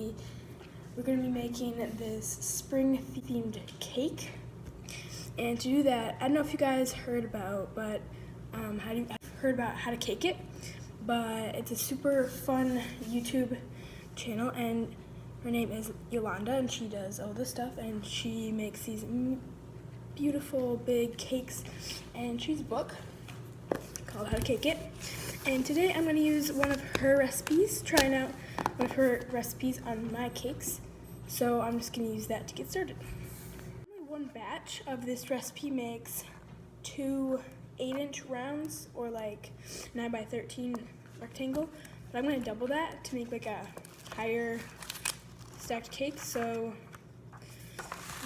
recipe. We're going to be making this spring-themed cake. And to do that, I don't know if you guys heard about, how to cake it, but it's a super fun YouTube channel, and her name is Yolanda, and she does all this stuff, and she makes these beautiful big cakes, and she's a book called How to Cake It. And today I'm going to use one of her recipes, trying out one of her recipes on my cakes. So I'm just going to use that to get started. Only one batch of this recipe makes 2 8-inch rounds, or like 9 by 13 rectangle, but I'm going to double that to make like a higher stacked cake. So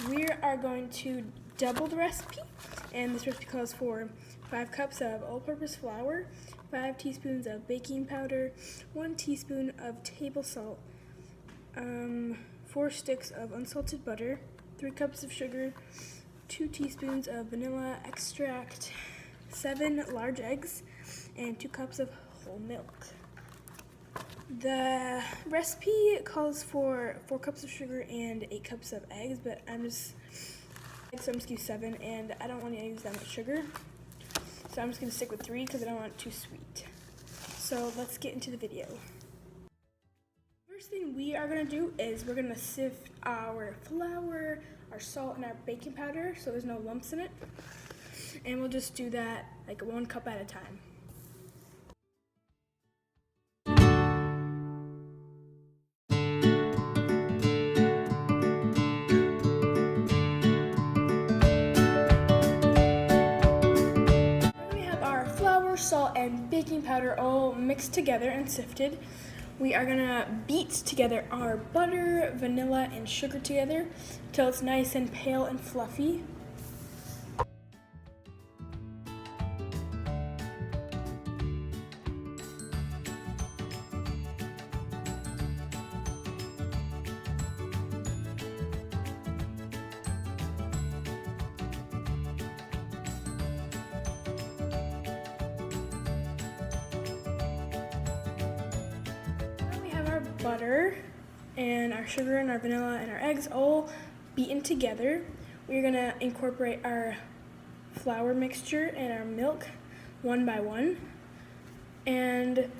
we are going to double the recipe, and this recipe calls for 5 cups of all-purpose flour, 5 teaspoons of baking powder, 1 teaspoon of table salt, 4 sticks of unsalted butter, 3 cups of sugar, 2 teaspoons of vanilla extract, 7 large eggs, and 2 cups of whole milk. The recipe calls for 4 cups of sugar and 8 cups of eggs, but I'm just going to use 7, and I don't want to use that much sugar. So I'm just going to stick with 3 because I don't want it too sweet. So let's get into the video. First thing we are going to do is we're going to sift our flour, our salt, and our baking powder so there's no lumps in it. And we'll just do that like 1 cup at a time. Salt and baking powder all mixed together and sifted. We are gonna beat together our butter, vanilla, and sugar together till it's nice and pale and fluffy. Butter and our sugar and our vanilla and our eggs all beaten together. We're gonna incorporate our flour mixture and our milk one by one. And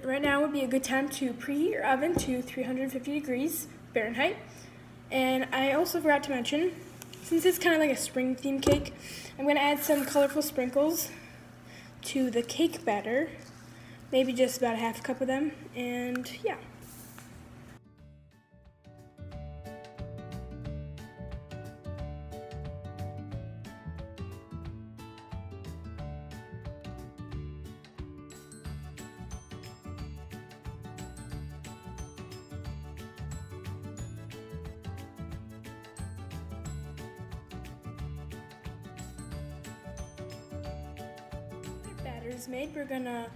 right now would be a good time to preheat your oven to 350 degrees Fahrenheit. And I also forgot to mention, since it's kind of like a spring themed cake, I'm gonna add some colorful sprinkles to the cake batter. Maybe just about a half cup of them, and yeah. Batter is made. We're gonna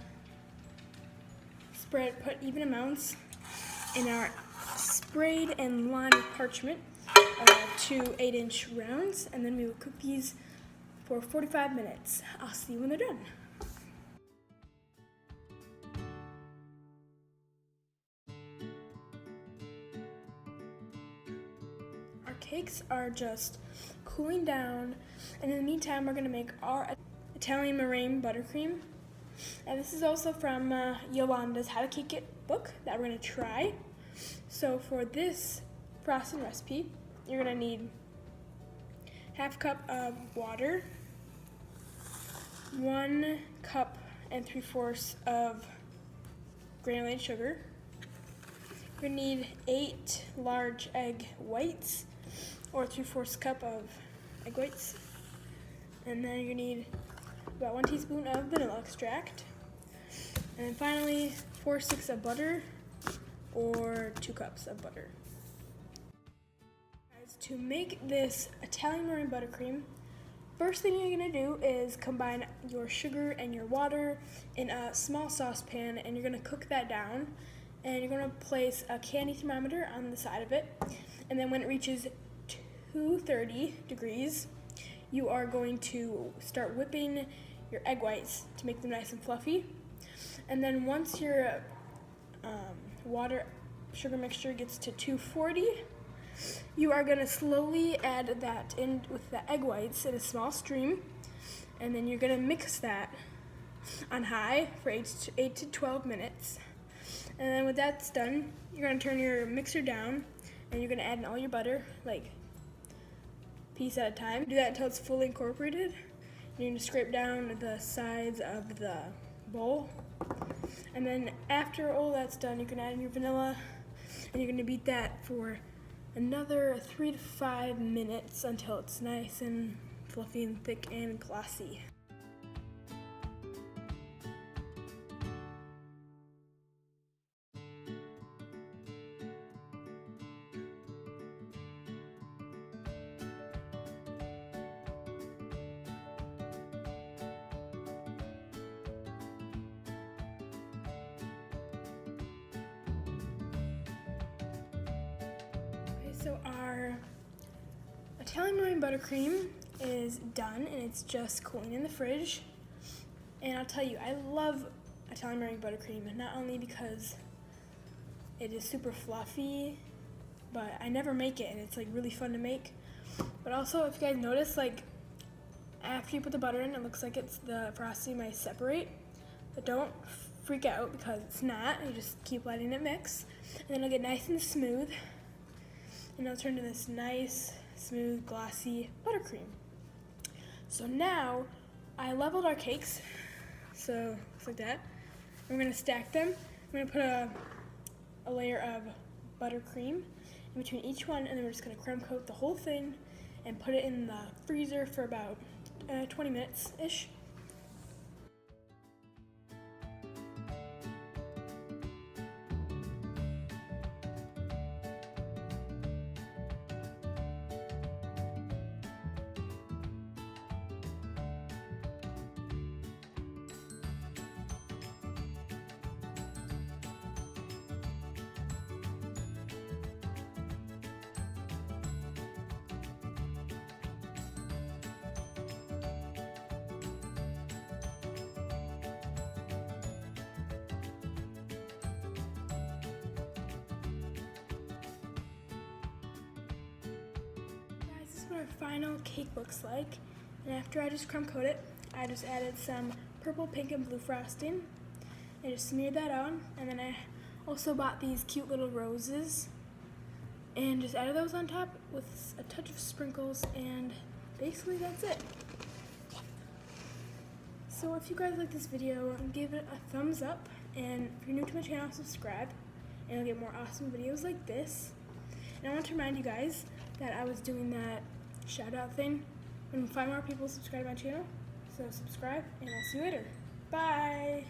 put even amounts in our sprayed and lined parchment to 8-inch rounds, and then we will cook these for 45 minutes. I'll see you when they're done. Our cakes are just cooling down, and in the meantime we're going to make our Italian meringue buttercream. And this is also from Yolanda's How to Cake It book that we're going to try. So for this frosting recipe, you're going to need half cup of water, 1 cup and 3/4 of granulated sugar. You're going to need 8 large egg whites, or 3/4 cup of egg whites. And then you need about 1 teaspoon of vanilla extract, and then finally 4 sticks of butter, or 2 cups of butter. Guys, to make this Italian meringue buttercream, first thing you're going to do is combine your sugar and your water in a small saucepan, and you're going to cook that down, and you're going to place a candy thermometer on the side of it, and then when it reaches 230 degrees, you are going to start whipping your egg whites to make them nice and fluffy. And then once your water sugar mixture gets to 240, you are gonna slowly add that in with the egg whites in a small stream, and then you're gonna mix that on high for 8 to 12 minutes. And then when that's done, you're gonna turn your mixer down and you're gonna add in all your butter, like piece at a time. Do that until it's fully incorporated. You're gonna scrape down the sides of the bowl. And then after all that's done, you can add in your vanilla, and you're gonna beat that for another 3 to 5 minutes until it's nice and fluffy and thick and glossy. So our Italian meringue buttercream is done and it's just cooling in the fridge. And I'll tell you, I love Italian meringue buttercream, not only because it is super fluffy, but I never make it and it's like really fun to make. But also, if you guys notice, like after you put the butter in, it looks like it's the frosting might separate. But don't freak out because it's not. You just keep letting it mix, and then it'll get nice and smooth. And it'll turn to this nice, smooth, glossy buttercream. So now, I leveled our cakes, so looks like that. We're gonna stack them. I'm gonna put a layer of buttercream in between each one, and then we're just gonna crumb coat the whole thing and put it in the freezer for about 20 minutes-ish. What our final cake looks like, and after I just crumb coat it, I just added some purple, pink, and blue frosting and just smeared that on. And then I also bought these cute little roses and just added those on top with a touch of sprinkles, and basically that's it. So if you guys like this video, give it a thumbs up, and if you're new to my channel, subscribe and you'll get more awesome videos like this. And I want to remind you guys that I was doing that shout out thing when 5 more people subscribe to my channel. So subscribe, and I'll see you later. Bye!